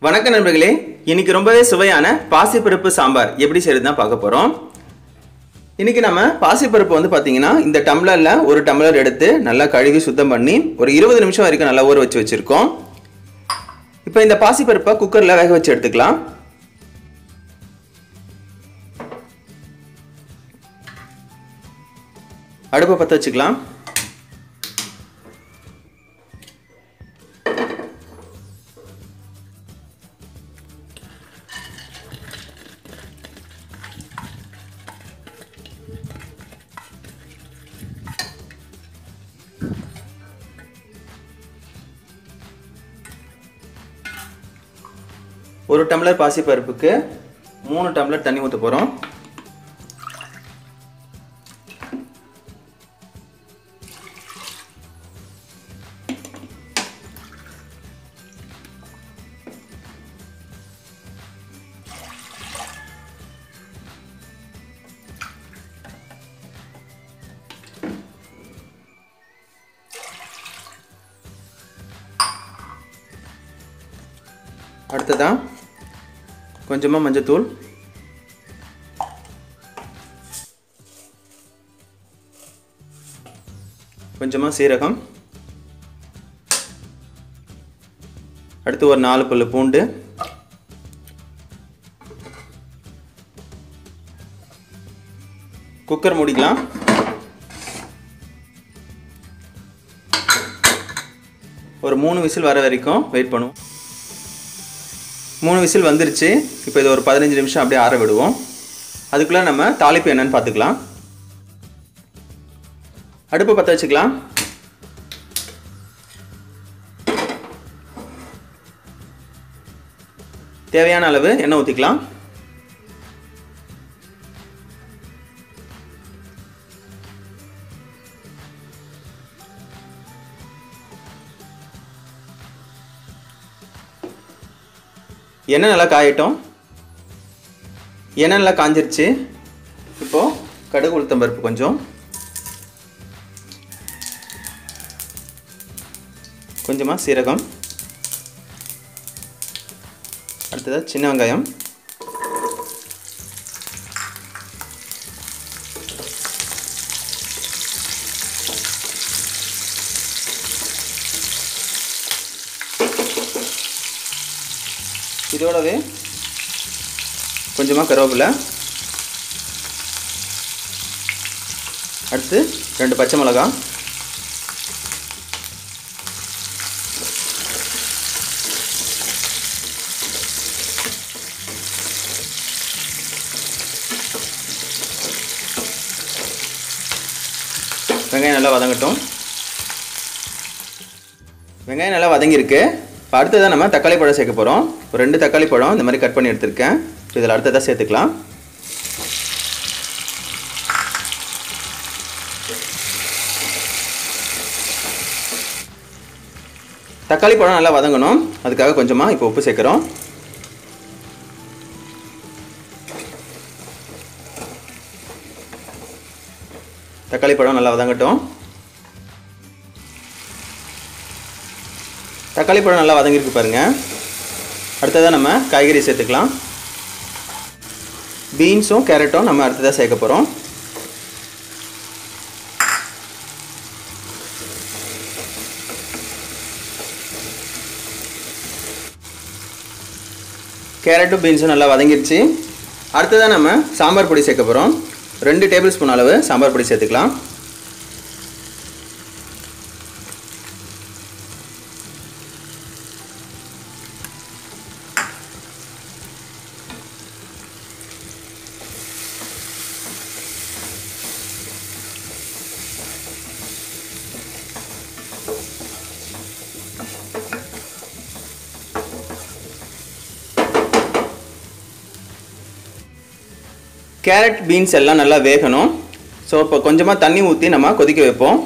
வணக்கம் நண்பர்களே, இன்னைக்கு ரொம்பவே சுவையான பாசி பருப்பு சாம்பார் எப்படி செய்யறது தான் பார்க்க போறோம். இன்னைக்கு நம்ம பாசி பருப்பு வந்து பாத்தீங்கன்னா இந்த டம்ளர்ல ஒரு டம்ளர் எடுத்து நல்லா கழுவி சுத்தம் பண்ணி ஒரு 20 நிமிஷம் வரைக்கும் நல்லா ஊற வச்சு வச்சிருக்கோம். இப்போ இந்த பாசி பருப்பை குக்கர்ல வேக வச்சு எடுத்துக்கலாம். அடுப்பை பற்ற வச்சுக்கலாம். ஒரு டம்ளர் பாசி பருப்புக்கு 3 டம்ளர் தண்ணி ஊற்ற போகிறோம். அடுத்ததா கொஞ்சமா மஞ்சத்தூள், கொஞ்சமா சீரகம், அடுத்து ஒரு 4 பல்லு பூண்டு, குக்கர் மூடிக்கலாம். ஒரு 3 விசில் வர வரைக்கும் வெயிட் பண்ணுவோம். 3 விசில் வந்துருச்சு. இப்போ இது ஒரு 15 நிமிஷம் அப்படியே ஆற விடுவோம். அதுக்குள்ளே நம்ம தாளிப்பு என்னன்னு பார்த்துக்கலாம். அடுப்பு பற்ற வச்சுக்கலாம். தேவையான அளவு எண்ணெய் ஊற்றிக்கலாம். எண்ணெய் நல்லா காயட்டும். எண்ணெய் நல்லா காஞ்சிருச்சு. இப்போது கடுகு உளுத்தம் பருப்பு கொஞ்சம், கொஞ்சமாக சீரகம், அடுத்ததாக சின்ன வெங்காயம், இதோடவே கொஞ்சமாக கருவேப்பிலை, அடுத்து 2 பச்சை மிளகாய், வெங்காயம் நல்லா வதங்கட்டும். வெங்காயம் நல்லா வதங்கியிருக்கு. இப்போ அடுத்ததாக நம்ம தக்காளி பழம் சேர்க்க போகிறோம். ஒரு 2 தக்காளி பழம் இந்த மாதிரி கட் பண்ணி எடுத்துருக்கேன். இப்போ இதில் அடுத்ததாக சேர்த்துக்கலாம். தக்காளி பழம் நல்லா வதங்கணும். அதுக்காக கொஞ்சமாக இப்போ உப்பு சேர்க்குறோம். தக்காளி பழம் நல்லா வதங்கட்டும். தக்காளி பழம் நல்லா வதங்கிருக்கு பாருங்கள். அடுத்ததாக நம்ம காய்கறி சேர்த்துக்கலாம். பீன்ஸும் கேரட்டும் நம்ம அடுத்ததாக சேர்க்க போகிறோம். கேரட்டும் பீன்ஸும் நல்லா வதங்கிடுச்சு. அடுத்ததாக நம்ம சாம்பார் பொடி சேர்க்க போகிறோம். 2 டேபிள் ஸ்பூன் அளவு சாம்பார் பொடி சேர்த்துக்கலாம். கேரட் பீன்ஸ் எல்லாம் நல்லா வேகணும். ஸோ இப்போ கொஞ்சமாக தண்ணி ஊற்றி நம்ம கொதிக்க வைப்போம்.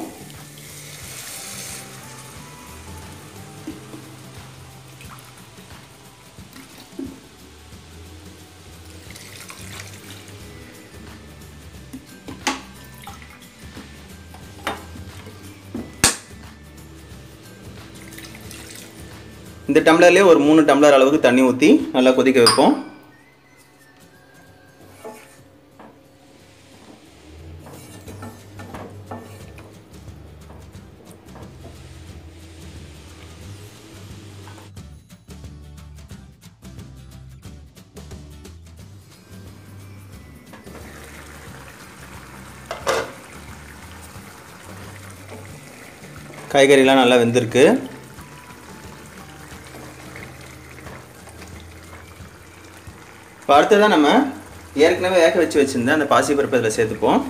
இந்த டம்ளர்லேயே ஒரு 3 டம்ளர் அளவுக்கு தண்ணி ஊற்றி நல்லா கொதிக்க வைப்போம். காய்கறிலாம் நல்லா வெந்திருக்கு. இப்போ அடுத்ததான் நம்ம ஏற்கனவே வேக வச்சு வச்சுருந்தேன் அந்த பாசிப்பருப்பு இதில் சேர்த்துப்போம்.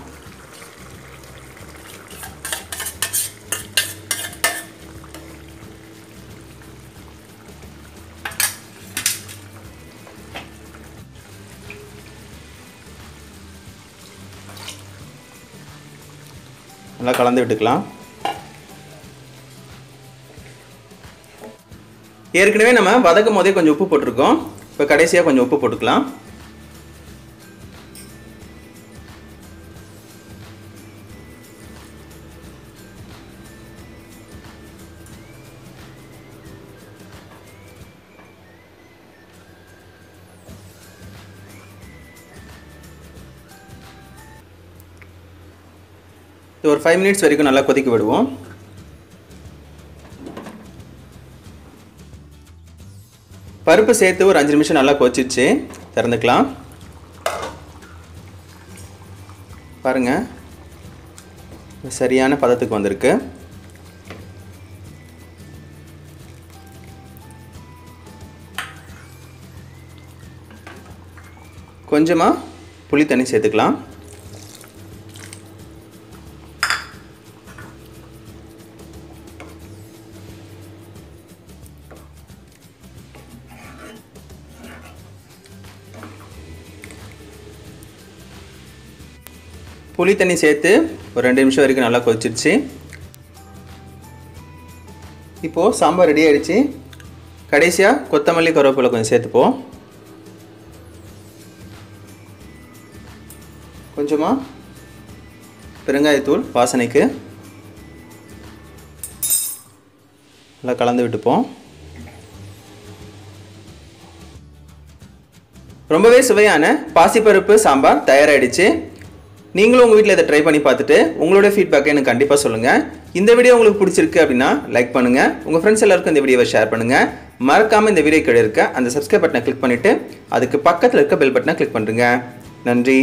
நல்லா கலந்து விட்டுக்கலாம். ஏற்கனவே நம்ம வதக்கும் போதே கொஞ்சம் உப்பு போட்டிருக்கோம். இப்போ கடைசியாக கொஞ்சம் உப்பு போட்டுக்கலாம். இது ஒரு 5 மினிட்ஸ் வரைக்கும் நல்லா கொதிக்க விடுவோம். பருப்பு சேர்த்து ஒரு 5 நிமிஷம் நல்லா கொதிச்சிச்சு. திறந்துக்கலாம். பாருங்க, சரியான பதத்துக்கு வந்திருக்கு. கொஞ்சமாக புளி தண்ணி சேர்த்துக்கலாம். புளி தண்ணி சேர்த்து ஒரு 2 நிமிஷம் வரைக்கும் நல்லா கொதிச்சிருச்சு. இப்போது சாம்பார் ரெடி ஆகிடுச்சு. கடைசியாக கொத்தமல்லி கருவேப்பிலை கொஞ்சம் சேர்த்துப்போம். கொஞ்சமாக பெருங்காயத்தூள் வாசனைக்கு நல்லா கலந்து விட்டுப்போம். ரொம்பவே சுவையான பாசிப்பருப்பு சாம்பார் தயாராகிடுச்சு. நீங்களும் உங்கள் வீட்டில் இதை ட்ரை பண்ணி பார்த்துட்டு உங்களோட ஃபீட்பேக்கை எனக்கு கண்டிப்பாக சொல்லுங்கள். இந்த வீடியோ உங்களுக்கு பிடிச்சிருக்கு அப்படின்னா லைக் பண்ணுங்கள். உங்கள் ஃப்ரெண்ட்ஸ் எல்லாருக்கும் இந்த வீடியோவை ஷேர் பண்ணுங்கள். மறக்காமல் இந்த வீடியோ கீழே இருக்க அந்த சப்ஸ்கிரைப் பட்டனை கிளிக் பண்ணிவிட்டு அதுக்கு பக்கத்தில் இருக்க பெல் பட்டனை கிளிக் பண்ணுறேங்க. நன்றி.